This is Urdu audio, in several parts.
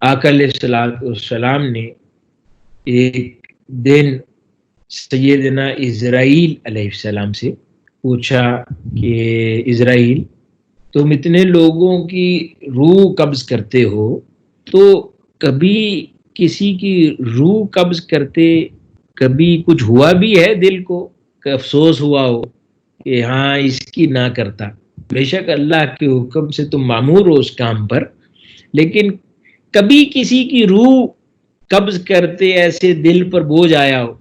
آقا علیہ الصلوۃ والسلام نے ایک دن سیدنا اسرائیل علیہ السلام سے پوچھا کہ اسرائیل، تم اتنے لوگوں کی روح قبض کرتے ہو، تو کبھی کسی کی روح قبض کرتے کبھی کچھ ہوا بھی ہے دل کو کہ افسوس ہوا ہو کہ ہاں اس کی نہ کرتا؟ بے شک اللہ کے حکم سے تم مامور ہو اس کام پر، لیکن کبھی کسی کی روح قبض کرتے ایسے دل پر بوجھ آیا ہو؟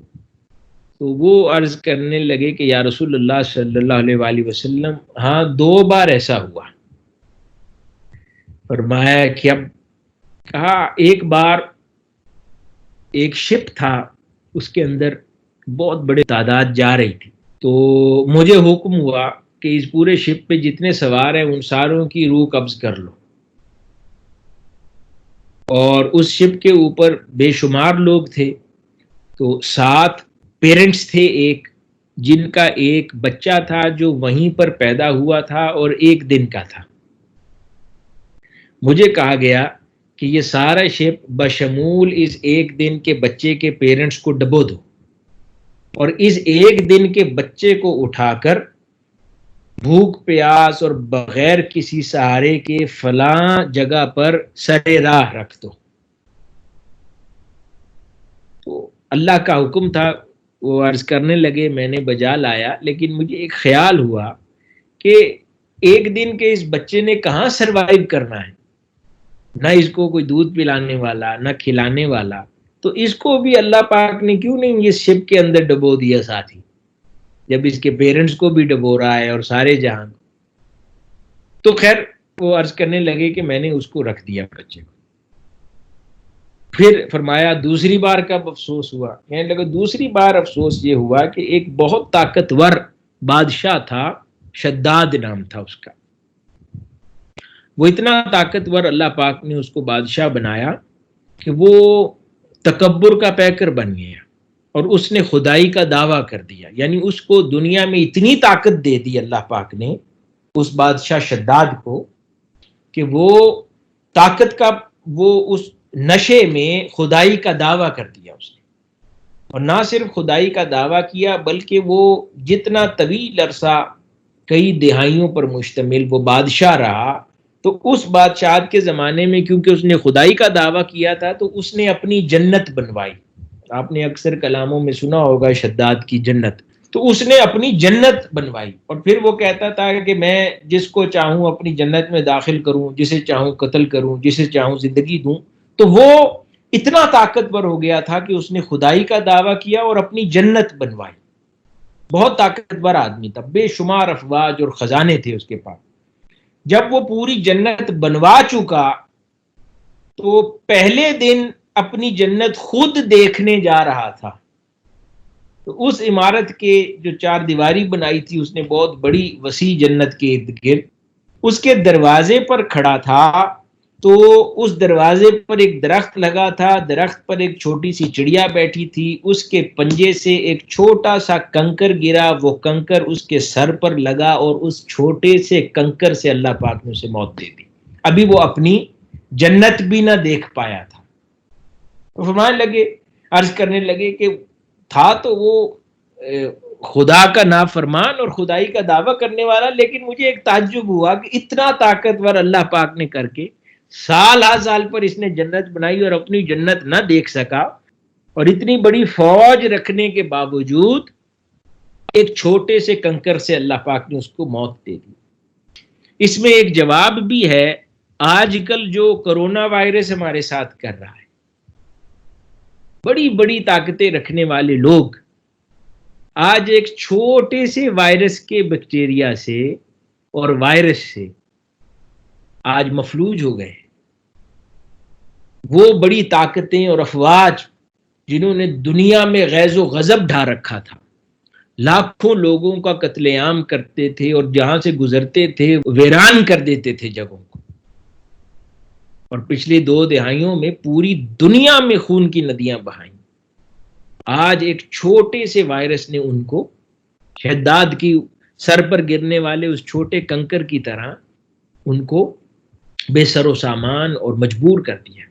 تو وہ عرض کرنے لگے کہ یا رسول اللہ صلی اللہ علیہ وآلہ وسلم، ہاں 2 بار ایسا ہوا۔ فرمایا کہ اب کہا ایک بار ایک شپ تھا، اس کے اندر بہت بڑے تعداد جا رہی تھی، تو مجھے حکم ہوا کہ اس پورے شپ پہ جتنے سوار ہیں ان ساروں کی روح قبض کر لو، اور اس شپ کے اوپر بے شمار لوگ تھے، تو 7 پیرنٹس تھے، ایک جن کا ایک بچہ تھا جو وہیں پر پیدا ہوا تھا اور 1 دن کا تھا۔ مجھے کہا گیا کہ یہ سارا شپ بشمول اس 1 دن کے بچے کے پیرنٹس کو ڈبو دو، اور اس 1 دن کے بچے کو اٹھا کر بھوک پیاس اور بغیر کسی سہارے کے فلاں جگہ پر سر راہ رکھ دو۔ تو اللہ کا حکم تھا، وہ عرض کرنے لگے میں نے بجا لایا، لیکن مجھے ایک خیال ہوا کہ 1 دن کے اس بچے نے کہاں سروائیو کرنا ہے، نہ اس کو کوئی دودھ پلانے والا نہ کھلانے والا، تو اس کو بھی اللہ پاک نے کیوں نہیں اس شپ کے اندر ڈبو دیا ساتھ ہی، جب اس کے پیرنٹس کو بھی ڈبو رہا ہے اور سارے جہان۔ تو خیر وہ عرض کرنے لگے کہ میں نے اس کو رکھ دیا بچے کو۔ پھر فرمایا دوسری بار کب افسوس ہوا؟ کہنے لگا دوسری بار افسوس یہ ہوا کہ ایک بہت طاقتور بادشاہ تھا، شداد نام تھا اس کا، وہ اتنا طاقتور اللہ پاک نے اس کو بادشاہ بنایا کہ وہ تکبر کا پیکر بن گیا، اور اس نے خدائی کا دعویٰ کر دیا، یعنی اس کو دنیا میں اتنی طاقت دے دی اللہ پاک نے اس بادشاہ شداد کو کہ وہ طاقت کا وہ اس نشے میں خدائی کا دعویٰ کر دیا اس نے، اور نہ صرف خدائی کا دعویٰ کیا بلکہ وہ جتنا طویل عرصہ کئی دہائیوں پر مشتمل وہ بادشاہ رہا، تو اس بادشاہت کے زمانے میں کیونکہ اس نے خدائی کا دعویٰ کیا تھا تو اس نے اپنی جنت بنوائی۔ آپ نے اکثر کلاموں میں سنا ہوگا شداد کی جنت، تو اس نے اپنی جنت بنوائی، اور پھر وہ کہتا تھا کہ میں جس کو چاہوں اپنی جنت میں داخل کروں، جسے چاہوں قتل کروں، جسے چاہوں زندگی دوں۔ تو وہ اتنا طاقتور ہو گیا تھا کہ اس نے خدائی کا دعویٰ کیا اور اپنی جنت بنوائی۔ بہت طاقتور آدمی تھا، بے شمار افواج اور خزانے تھے اس کے پاس۔ جب وہ پوری جنت بنوا چکا تو پہلے دن اپنی جنت خود دیکھنے جا رہا تھا، تو اس عمارت کے جو 4 دیواری بنائی تھی اس نے بہت بڑی وسیع جنت کے ارد گرد، اس کے دروازے پر کھڑا تھا، تو اس دروازے پر ایک درخت لگا تھا، درخت پر ایک چھوٹی سی چڑیا بیٹھی تھی، اس کے پنجے سے ایک چھوٹا سا کنکر گرا، وہ کنکر اس کے سر پر لگا اور اس چھوٹے سے کنکر سے اللہ پاک نے اسے موت دے دی۔ ابھی وہ اپنی جنت بھی نہ دیکھ پایا تھا۔ فرمانے لگے، عرض کرنے لگے کہ تھا تو وہ خدا کا نافرمان اور خدائی کا دعویٰ کرنے والا، لیکن مجھے ایک تعجب ہوا کہ اتنا طاقتور اللہ پاک نے کر کے سال ہا سال پر اس نے جنت بنائی اور اپنی جنت نہ دیکھ سکا، اور اتنی بڑی فوج رکھنے کے باوجود ایک چھوٹے سے کنکر سے اللہ پاک نے اس کو موت دے دی۔ اس میں ایک جواب بھی ہے، آج کل جو کرونا وائرس ہمارے ساتھ کر رہا ہے، بڑی بڑی طاقتیں رکھنے والے لوگ آج ایک چھوٹے سے وائرس کے بیکٹیریا سے اور وائرس سے آج مفلوج ہو گئے۔ وہ بڑی طاقتیں اور افواج جنہوں نے دنیا میں غیظ و غضب ڈھا رکھا تھا، لاکھوں لوگوں کا قتل عام کرتے تھے اور جہاں سے گزرتے تھے ویران کر دیتے تھے جگہوں کو، اور پچھلی 2 دہائیوں میں پوری دنیا میں خون کی ندیاں بہائیں، آج ایک چھوٹے سے وائرس نے ان کو شداد کی سر پر گرنے والے اس چھوٹے کنکر کی طرح ان کو بے سر و سامان اور مجبور کر دیا۔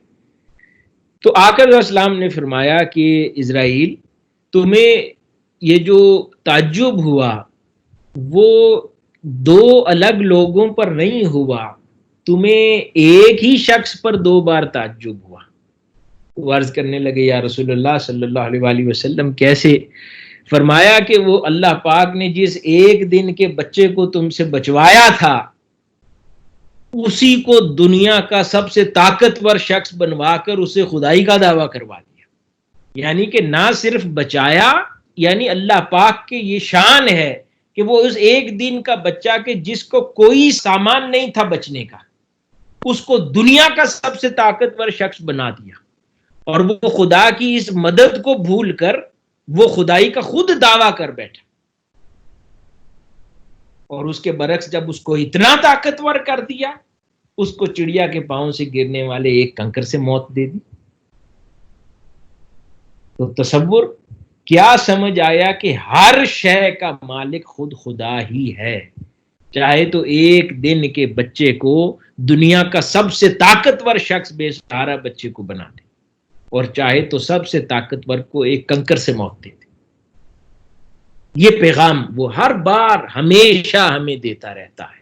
تو آقا علیہ السلام نے فرمایا کہ اسرائیل، تمہیں یہ جو تعجب ہوا وہ دو الگ لوگوں پر نہیں ہوا، تمہیں ایک ہی شخص پر دو بار تعجب ہوا۔ وہ عرض کرنے لگے یا رسول اللہ صلی اللہ علیہ وآلہ وسلم کیسے؟ فرمایا کہ وہ اللہ پاک نے جس ایک دن کے بچے کو تم سے بچوایا تھا اسی کو دنیا کا سب سے طاقتور شخص بنوا کر اسے خدائی کا دعویٰ کروا دیا۔ یعنی کہ نہ صرف بچایا، یعنی اللہ پاک کی یہ شان ہے کہ وہ اس ایک دن کا بچہ کہ جس کو کوئی سامان نہیں تھا بچنے کا، اس کو دنیا کا سب سے طاقتور شخص بنا دیا، اور وہ خدا کی اس مدد کو بھول کر وہ خدائی کا خود دعویٰ کر بیٹھا، اور اس کے برعکس جب اس کو اتنا طاقتور کر دیا اس کو چڑیا کے پاؤں سے گرنے والے ایک کنکر سے موت دے دی۔ تو تصور کیا سمجھ آیا کہ ہر شے کا مالک خود خدا ہی ہے، چاہے تو ایک دن کے بچے کو دنیا کا سب سے طاقتور شخص بے سہارا بچے کو بنا دے، اور چاہے تو سب سے طاقتور کو ایک کنکر سے موت دے دے۔ یہ پیغام وہ ہر بار ہمیشہ ہمیں دیتا رہتا ہے۔